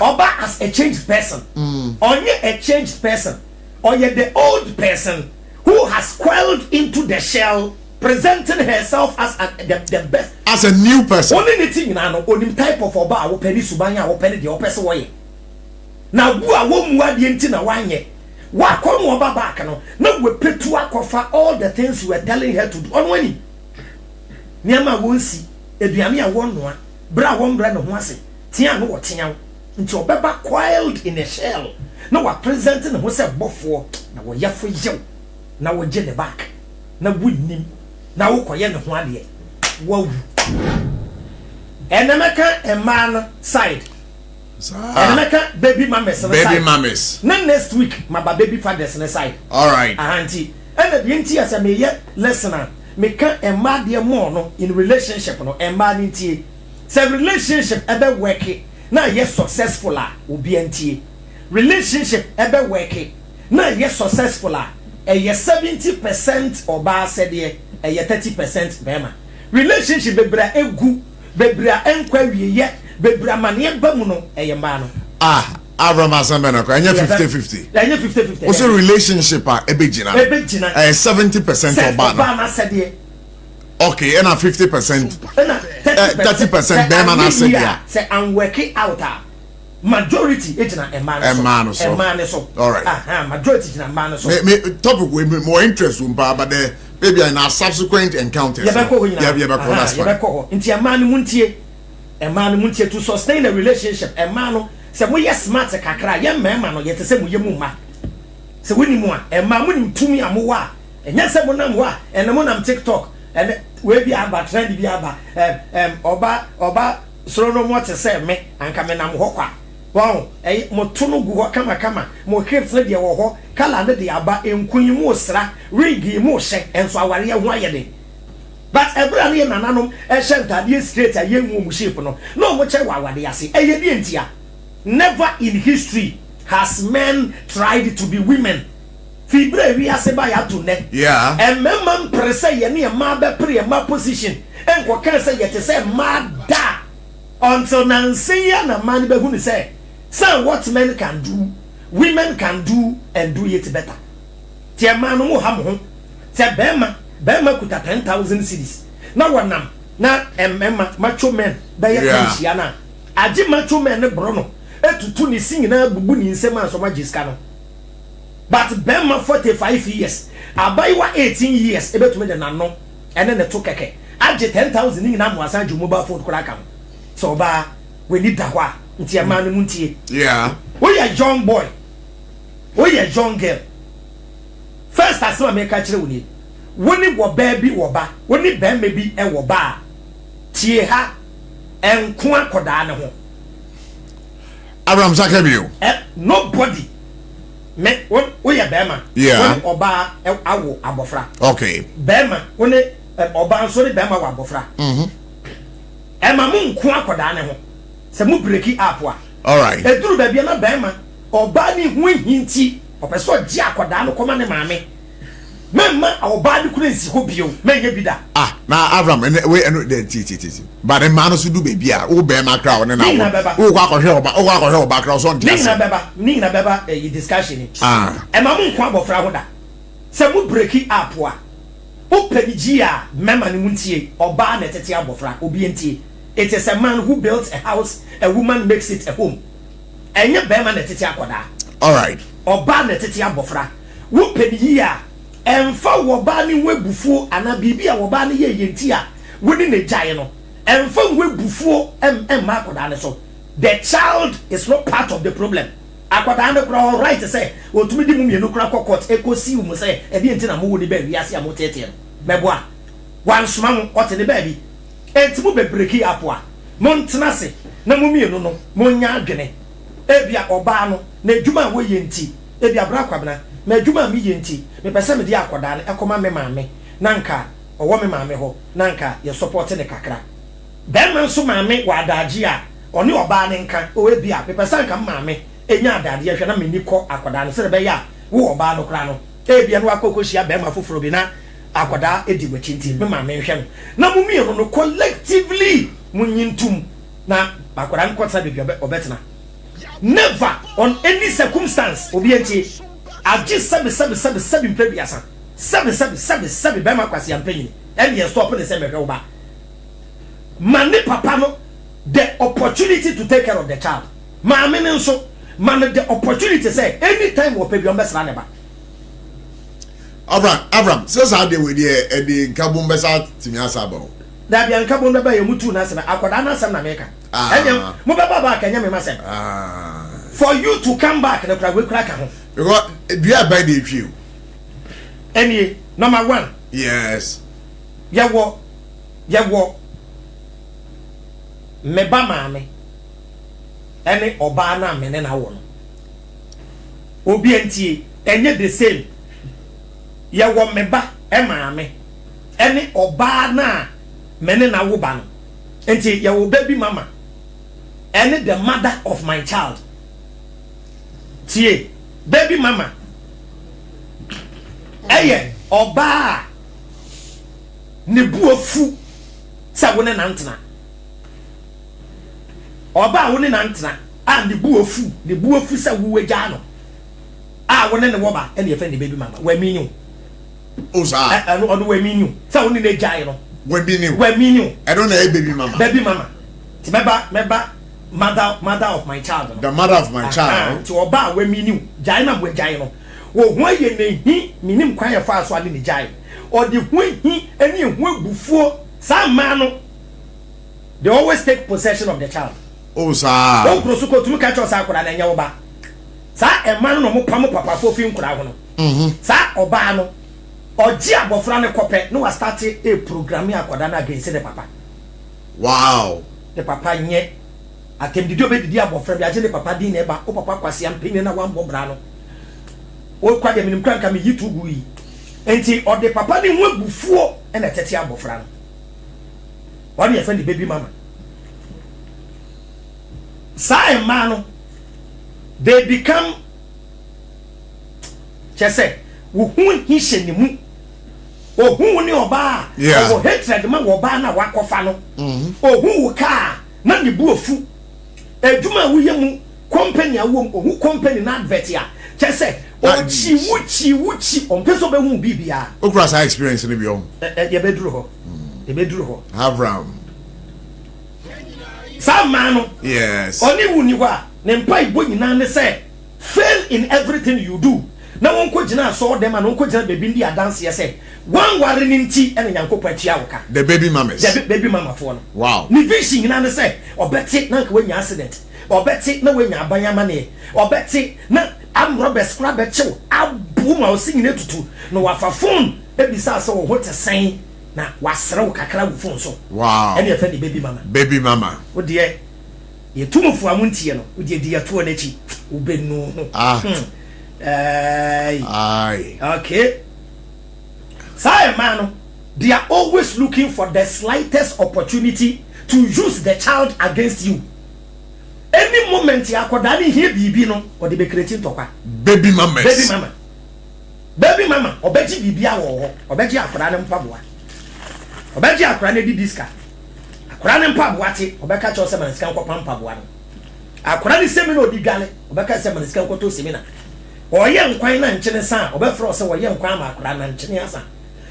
Oba as a changed person. Onye a changed person. Or yet the old person who has quelled into the shell, presenting herself as the best. As a new person. Only anything na onim type of oba wo peni subanya wo peni de opese wo ye. Na bu a wo muwa de enti na wanye. Wa kom oba back no. Na we petu akofa all the things you were telling her to do. On wani. Niama wonsi eduame a wonnoa. Bra won bra no ho ase. Tia no wo tia. Nti obeba coiled in a shell. Na wa presenting ho se bofo na wo yafo yew. Na wo je the back. Na wunnim. Na wo koye ne ho ade. Wow. Enemeka a man side. Enemeka baby mamas side. Baby mamas. Na next week my baby fathers na side. All right. Auntie. And the enti as me ye listener. Me can a man de more no in relationship no a man intie. Say relationship ebe work na yes successful a obi antie. Relationship ebe work na yes successful a 70% oba said ye 30% bema. Relationship bebra egu bebra enkwa wiye bebra mane ba mu no eyemba no. Avraham asamena ko anya 50-50. Anya 50-50. Also relationship ebegina. 70% oba na said ye. Okay, and 50%. 30% bema na said ye. Say I'm working out majority ejina emano so. All right. Majority ejina emano so. Me topic we more interest but the maybe in our subsequent encounters. That's fine. Inti emano muntie to sustain a relationship. Emano say we yes smart kakra ye mema no yete say mu yemu ma. Say we ni mu a emma mu ni tumi amowa. Enya say mo nam wa ene mo nam TikTok ene we bi aba trend bi aba oba soro no mo te say me anka me nam ho kwa. Wow, mo tunu gu ho kama mo hips ne de wo ho kala ne de aba enkunyi mu sra rig mu hye enso aware ye ho ayede. But ebra ne nananom e hye ntade straight a ye nwu mu shape no no mo che wawade ase eye bi entia. Never in history has men tried to be women. Fibre wi ase ba ya to ne. Yeah. And memman prese ye ne ma be pre ma position enko kan say ye te say ma da until nansiya na man be hu ni say what men can do, women can do and do it better. Tia man mo ha mo ho. Tia bema kuta 10,000 cedis. Na wanam na emma macho men be ya kanhia na. Agi macho men ne bro no. Etutu ni sing na bubu ni nsem an so magiska no. But bema 45 years, abaiwa 18 years ebetumi de nano ene ne to keke. Agi 10,000 ni na mo asan ju mobile phone kura kam. So ba we need that wa. Yeah. We a young boy. We a young girl. First as I make a chile we ni wo baby wo ba. We ni be maybe e wo ba. Tie ha enko akoda ne ho. Abraham Zakebio. Nobody. Me we a bema. Yeah. We oba awo abofra. Okay. Bema we ni oba so ni bema wo abofra. Ema mu nko akoda ne ho. Se mu breaki up wa. All right. Eduru ba bia na bema oba ni hu hinti opeso gi akoda no koma ne maame. Memma oba ni kura nsi ho bio. Menye bida. Na Avraham we the titi. But the man so do baby a wo bema kra one na wo kwa hwe oba kra so ntia. Ni na beba discussion ni. Ema mu nko abofra ho da. Se mu breaki up wa. Wo panigi a memma ni muntie oba na tete abofra obi entie. It is a man who built a house, a woman makes it a home. And your bear man at Titiakoda. All right. Or ban at Titia Bofra. Whoop a year and for Wabani Webufu and a Bibia Wabani Yentia within a giant. And for Webufu and Marcodana. So the child is not part of the problem. Aquadana grow right to say, well, to me, the mummy, no crack court, echo see you say, a bit in a moody baby, as a motetia. Mebois. One small what in the baby. Entimu be breaki apwa montenase na mumienu no monya adwene ebia oba no na adwuma wo yenti ebia bra kwabena na adwuma mi yenti me pese me di akoda no ekoma me maame nanka owo me maame ho nanka ye support ne kakra ben man so maame wa adaji a oni oba ne nka o ebia me pese nka maame enya adade hwe na me ni ko akoda no se be ya wo oba no kra no ebia no akokohia ben ma foforo bi na akoda edi wachinti me ma me hwe no na mumie no collectively munyintum na akoda nkota bebia obetena never on any circumstance obi enti agi sebi prebiasa sebi be makwasi ampanyi and you stop the same over mani papa no the opportunity to take care of the child maame ne nso man the opportunity say anytime we pay bi ombesra ne ba Avraham says how they we the nkabum besa timi asaba da bia nkabum be ba ye mutu na asem akoda na asem na meka enyem mo be baba ka enyem masem for you to come back na kra we kra ka ho because do you buy the view any number 1 yes yawo me ba maame ene oba na me ne na wo no obi antie enye the same yawo me ba e maame ene oba na me ne na wo ba no enti yawo baby mama ene the mother of my child tie baby mama eye oba ne buofu sa wo ne nantena oba wo ne nantena a ne buofu sa wo wagya no a wo ne wo ba ene ye fe ne baby mama wa minyu oza ono wa minyu sa wo ne ne gyae no wa minyu I don't know baby mama ti meba mother of my child no the mother of my child ti oba wa minyu gyae na wo gyae no wo ho ye ne hi minim kwan ya fa so ade ne gyae or the hi any bufuo some man they always take possession of the child sir o krosuko tumi ka cho sa akora na nya wo ba sa e man no mo pam papa fo fi nkura ho no sa oba no oji abofra ne kope no wa start a program akoda na against the papa wow the papa nye atem didi obedidi abofra bi age the papa din na ba o papa kwase ampenye na wan bobra no o kwa de minim kranka me YouTube yi enti o de papa ni ho abufuo na tete abofra no wani ye friend baby mama sa e ma no they become chese wo hu hi hyeni mu o hu ni oba o hatred ma wo ba na wakofa no o hu wo ka na ne buofu eduma wo ye mu company awo o hu company na advert ya chese o chi wuchi on peso be hu bibia o cross experience ni bi on ye beduru ho Avraham Samano yes oni wuni wa ne mpa ibo nyina ne say fail in everything you do na won ko gina so dem na won ko gina baby ndi dance ye say wan ware ni nti ene yankopon tia woka the baby mamas the baby mama fo no wow ni vision nyina ne say obeti na ka wanya accident obeti na wanya abanyama ne obeti na am robert scrap bechew abu ma osigine tutu no wafa phone ebisa so wo te sen na wasrew kakra wo phone so wow ene ye fa the baby mama wo de ye tumufu amuntie no wo de di ya to na chi wo benu ai okay say man they are always looking for the slightest opportunity to use the child against you any moment ya koda ni here bibi no o de be creating tokwa baby mama obeji bibi awo obeji akoda ne mpaboa obeji akoda ne di diska akoda ne mpaboa ti obeka cho se man sika nkwa mpaboa no akoda ne semina odi gale obeka se man sika nkwa to semina oye nkwan na nkyene san obefro se oye nkwan ma akoda na nkyene asa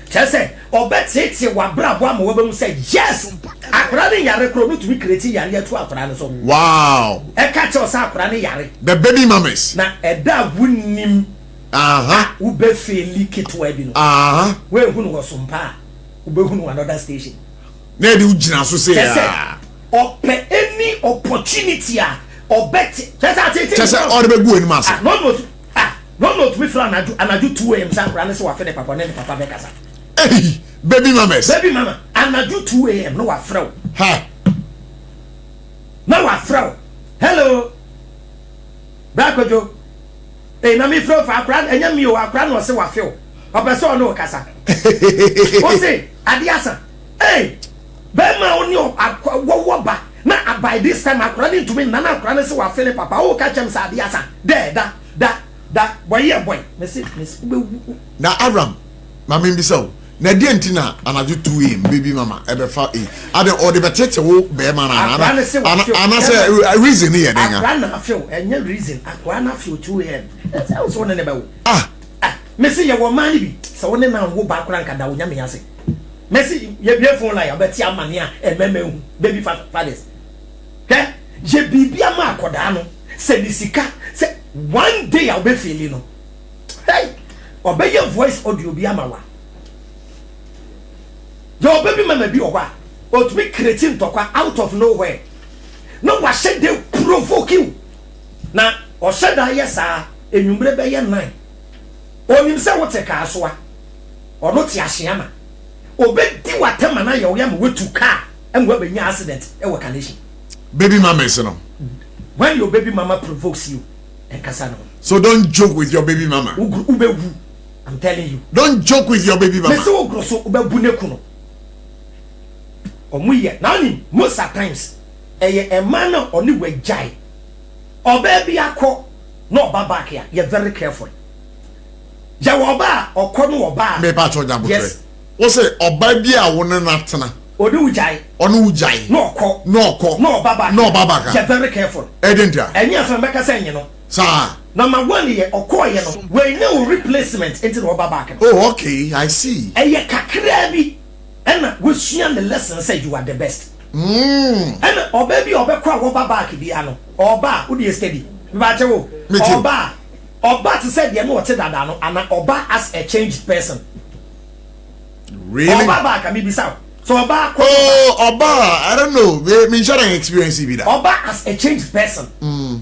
chese obetete wa brabo ama we bemu say yes akoda ne yare kro no to be creating yare atu akoda ne so wow e ka cho sa akoda ne yare the baby mamas na eda wunim wo be feli kitwa bi no we hunu wo SOMPA wo be hunu another station na di ugina so say ope any opportunity obeti chese all the be enu asa no to be flan anaju 2 am sa akoda ne se wa fe de papa ne papa be kasa hey baby mamas anaju 2 am no wa frew ha na wa frew hello brakojo na mi frew fa akra enya mi o akra no se wa few opeso no kasa o se adiasa be ma oni wo ba na by this time according to me na akra ne se wa fe papa o ka chem sa adiasa da boy me see na Avraham mama bi so na di entina anaju 2am baby mama ebe fa ade o de betete wo be ma na ana say reason here den akwa na feel enye reason akwa na feel 2am so ne be wo Messi ye wo man bi se wo ne na wo ba akwa nka da wo nya me ase Messi ye bia phone la ya beti amane a ememe hu baby fathers ke je bibia ma akoda no se ni sika se one day I be feeling no hey obey your voice audio bi amawa your baby mama bi owa o to be creating tokwa out of nowhere no wa she dey provoke you na o she da yesa enwumre be ye 9 onim se wote ka asoa o no ti ahia ma obedi watema na ye o ya ma wetu car enwa be nya accident e we condition baby mama is no when your baby mama provokes you enkasa no so don't joke with your baby mama ubewu I'm telling you don't joke with your baby mama me so grosso ubebu ne kuno omuye na ni most times a man oni wejai oba bia ko no oba back ya you very careful ja oba okọ no oba me pa cho jambo yes o say oba bia wo ne natena odi ujai onu ujai no okọ no oba back you very careful edenta enya so meka say nyi no sa number 1 ye okọ ye no we no replacement into no oba back oh okay I see eye kakra bi and we share the lesson say you are the best and baby obekwa oba back bia no oba wo dey steady ba che wo oba to say dey no wote dada no ana oba as a changed person really oba back am bisa so oba oba I don't know me share an experience be that oba as a changed person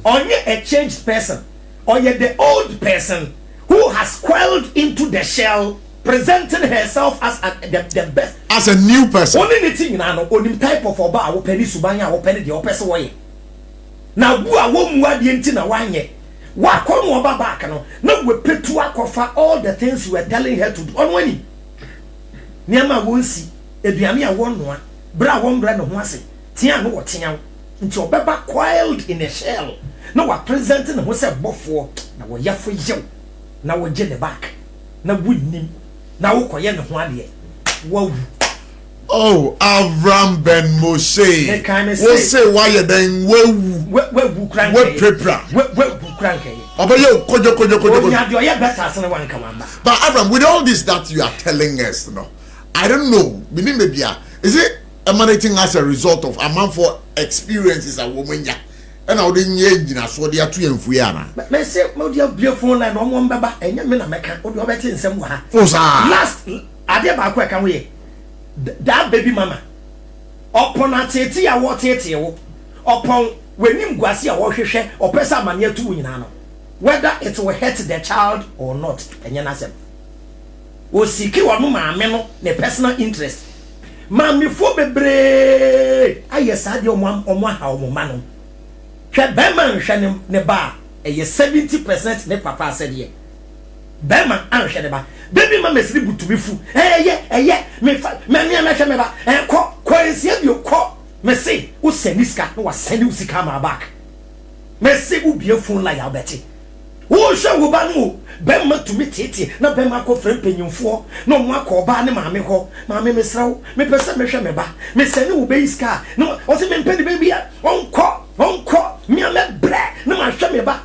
onye a changed person or you the old person who has coiled into the shell presenting herself as the best as a new person only anything na no onim type of oba wo peni subanya wo peni de opese wo ye na bu a wo muade enti na wanye wa kono oba back no na we petu akofa all the things you were telling her to do onwani niama wonsi eduane a wonnoa bra won bra no ho ase tia no wo tia nti obeba coiled in a shell na wa presenting no se bofo na wo yafo yew na wo je ne back na wunnim na wo koye ne ho ade wow oh Avraham ben Moshe we say why you then we crank we prepare we crank obayo kojo nya de oye better se ne wan kama but Avraham with all this that you are telling us no I don't know meaning maybe is it emanating as a result of a man for experiences a woman ya and I wouldn't nyina so they are too enfu ya na me say mo dia beautiful line no mo mbeba enya me na meka o de obeti nsem wa last ade ba ko e kan we that baby mama upon atete ya wo tete wo upon wenim guase a wo hwehwe opesa mane atu nyina no whether it will hurt the child or not enya na sem o siki wo no maame no ne personal interest maame fo bebre ayesa de omo ha omo ma no hwe bema nhwe ne ba eye 70% ne papa said ye bema anhwe ne ba baby mama siri butubi fu me hwe me ba ko ensia bi ko me say wo seniska no wa seni usika ma back me say wo bie phone la ya beti wo hwe wo ba no bema tumi tete na bema ko frem penyimfo na mo akoba ne maame ho maame me sraw me pese me hwe me ba me seni wo be iska no o se me mpedi baby a onko me ame bre na ma hwe me ba